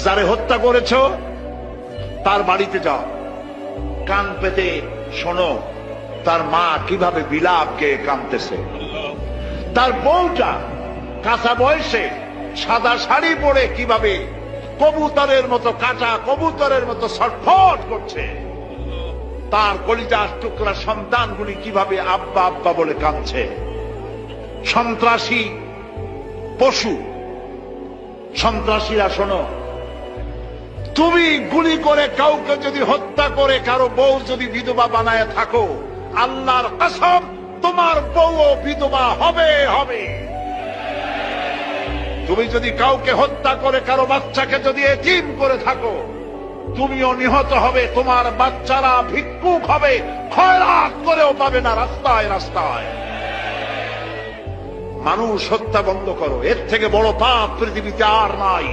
যারে হত্যা করেছ তার বাড়িতে যাও, কান পেতে শোনো তার মা কিভাবে বিলাপ গেয়ে কাঁদতেছে। তার বউটা কাঁচা বয়সে সাদা শাড়ি পরে কিভাবে কবুতরের মতো, কাঁচা কবুতরের মতো ছটফট করছে। তার কলিজার টুকরা সন্তানগুলি কিভাবে আব্বা আব্বা বলে কাঁদছে। সন্ত্রাসী পশু, সন্ত্রাসীরা শোনো, তুমি গুলি করে কাউকে যদি হত্যা করে কারো বউ যদি বিধবা বানায় থাকো, আল্লাহর কসম তোমার বউও বিধবা হবে হবে। তুমি যদি কাউকে হত্যা করে কারো বাচ্চাকে যদি এতিম করে থাকো, তুমিও নিহত হবে, তোমার বাচ্চারা ভিক্ষুক হবে, খয়রাত করেও পাবে না রাস্তায় রাস্তায়। মানুষ হত্যা বন্ধ করো, এর থেকে বড় পাপ পৃথিবীতে আর নাই।